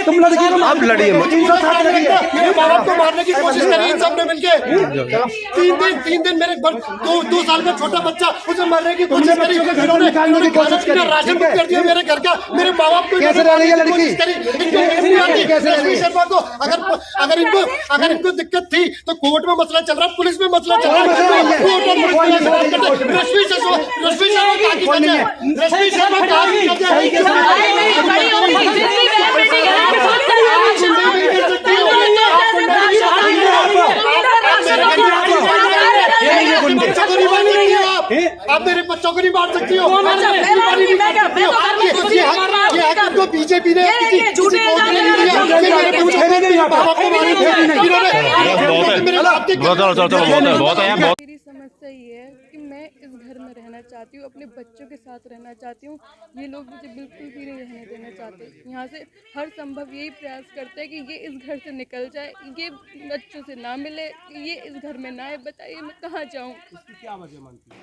तुम लड़की को आप लड़िए मत। 307 लड़ी है। मेरे माँ बाप को मारने की कोशिश करी इन सब ने मिलके। 3 दिन मेरे 2 साल का छोटा बच्चा उसे मारने की कोशिश करी। इन्होंने राशन बुक कर दिया मेरे घर का। मेरे माँ बाप को कैसे रह रही है लड़की? रश्मि शर्मा को अगर इनको दिक्कत थी तो कोर्ट में मसला चल रहा है, पुलिस में मसला चल रहा है। रश्मि शर्मा आप मेरे बच्चों को नहीं मार सकती हो। ये बीजेपी ने मेरी समस्या ये है कि मैं इस घर में रहना चाहती हूँ, अपने बच्चों के साथ रहना चाहती हूँ। ये लोग मुझे बिल्कुल भी नहीं रहने देना चाहते। यहाँ से हर संभव यही प्रयास करते हैं कि ये इस घर से निकल जाए, ये बच्चों से ना मिले, ये इस घर में ना आए। बताइए मैं कहाँ जाऊँ? इसकी क्या वजह मानती है?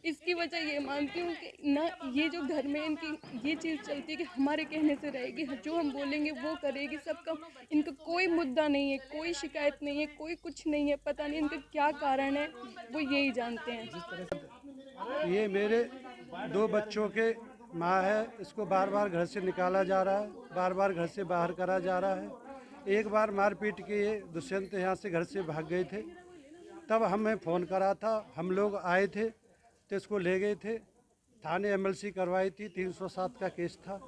इसकी वजह ये मानती हूँ कि ना ये जो घर में इनकी ये चीज़ चलती है कि हमारे कहने से रहेगी, जो हम बोलेंगे वो करेगी। सबका इनका कोई मुद्दा नहीं है, कोई शिकायत नहीं है, कोई कुछ नहीं है। पता नहीं इनका क्या कारण है, वो यही जानते हैं। ये मेरे 2 बच्चों के माँ है। इसको बार बार घर से निकाला जा रहा है, बार बार घर से बाहर करा जा रहा है। एक बार मारपीट के ये दुष्यंत यहाँ से घर से भाग गए थे, तब हमें फ़ोन करा था। हम लोग आए थे तो इसको ले गए थे, थाने एमएलसी करवाई थी। 307 का केस था।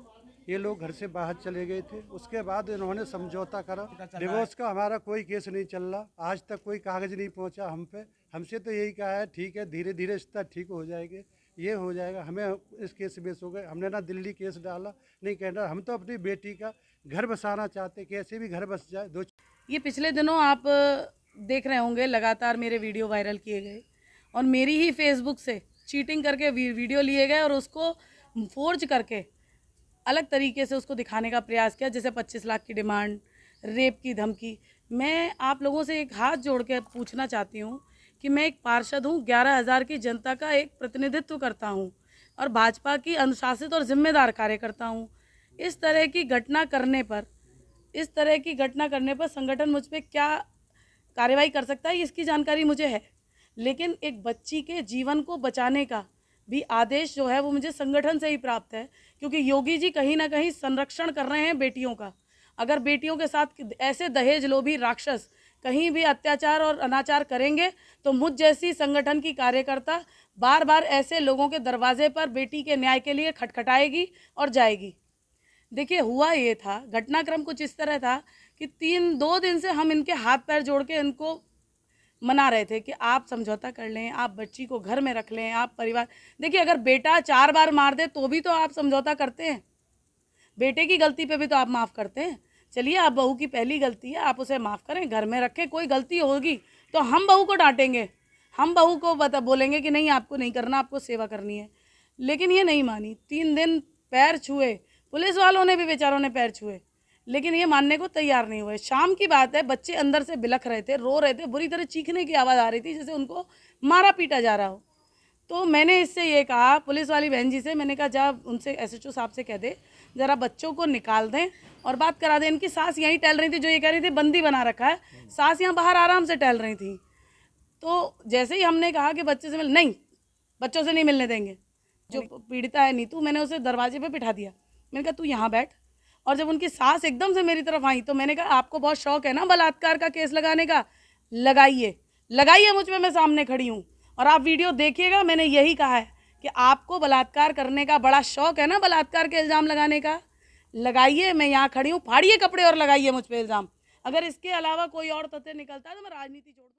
ये लोग घर से बाहर चले गए थे। उसके बाद इन्होंने समझौता करा। डिवोर्स का हमारा कोई केस नहीं चल रहा, आज तक कोई कागज़ नहीं पहुंचा हम पे। हमसे तो यही कहा है ठीक है, धीरे धीरे रिश्ता ठीक हो जाएंगे, ये हो जाएगा। हमें इस केस बेस हो गए। हमने ना दिल्ली केस डाला, नहीं कहना। हम तो अपनी बेटी का घर बसाना चाहते, कैसे भी घर बस जाए। ये पिछले दिनों आप देख रहे होंगे, लगातार मेरे वीडियो वायरल किए गए और मेरी ही फेसबुक से चीटिंग करके वीडियो लिए गए और उसको फोर्ज करके अलग तरीके से उसको दिखाने का प्रयास किया, जैसे 25 लाख की डिमांड, रेप की धमकी। मैं आप लोगों से एक हाथ जोड़ के पूछना चाहती हूँ कि मैं एक पार्षद हूँ, 11,000 की जनता का एक प्रतिनिधित्व करता हूँ और भाजपा की अनुशासित और जिम्मेदार कार्यकर्ता हूँ। इस तरह की घटना करने पर संगठन मुझ पर क्या कार्रवाई कर सकता है, इसकी जानकारी मुझे है। लेकिन एक बच्ची के जीवन को बचाने का भी आदेश जो है वो मुझे संगठन से ही प्राप्त है, क्योंकि योगी जी कहीं ना कहीं संरक्षण कर रहे हैं बेटियों का। अगर बेटियों के साथ ऐसे दहेज लोभी राक्षस कहीं भी अत्याचार और अनाचार करेंगे तो मुझ जैसी संगठन की कार्यकर्ता बार बार ऐसे लोगों के दरवाजे पर बेटी के न्याय के लिए खटखटाएगी और जाएगी। देखिए, हुआ ये था, घटनाक्रम कुछ इस तरह था कि 2 दिन से हम इनके हाथ पैर जोड़ के इनको मना रहे थे कि आप समझौता कर लें, आप बच्ची को घर में रख लें, आप परिवार। देखिए, अगर बेटा 4 बार मार दे तो भी तो आप समझौता करते हैं, बेटे की गलती पे भी तो आप माफ़ करते हैं। चलिए, आप बहू की पहली गलती है, आप उसे माफ़ करें, घर में रखें। कोई गलती होगी तो हम बहू को डांटेंगे, हम बहू को बोलेंगे कि नहीं आपको नहीं करना, आपको सेवा करनी है। लेकिन ये नहीं मानी। 3 दिन पैर छुए, पुलिस वालों ने भी बेचारों ने पैर छुए, लेकिन ये मानने को तैयार नहीं हुए। शाम की बात है, बच्चे अंदर से बिलख रहे थे, रो रहे थे, बुरी तरह चीखने की आवाज़ आ रही थी, जैसे उनको मारा पीटा जा रहा हो। तो मैंने इससे ये कहा, पुलिस वाली बहन जी से, मैंने कहा जब उनसे SHO साहब से कह दे ज़रा बच्चों को निकाल दें और बात करा दें। इनकी सास यहीं टहल रही थी, जो ये कह रही थी बंदी बना रखा है, सास यहाँ बाहर आराम से टहल रही थी। तो जैसे ही हमने कहा कि बच्चे से नहीं, बच्चों से नहीं मिलने देंगे। जो पीड़िता है नीतू, मैंने उसे दरवाजे पर बिठा दिया। मैंने कहा तू यहाँ बैठ। और जब उनकी सास एकदम से मेरी तरफ आई तो मैंने कहा आपको बहुत शौक है ना बलात्कार का केस लगाने का, लगाइए मुझ पे, मैं सामने खड़ी हूँ और आप वीडियो देखिएगा। मैंने यही कहा है कि आपको बलात्कार करने का बड़ा शौक है ना, बलात्कार के इल्ज़ाम लगाने का, लगाइए, मैं यहाँ खड़ी हूँ, फाड़िए कपड़े और लगाइए मुझ पे इल्ज़ाम। अगर इसके अलावा कोई और तथ्य निकलता है तो मैं राजनीति छोड़ दूँ।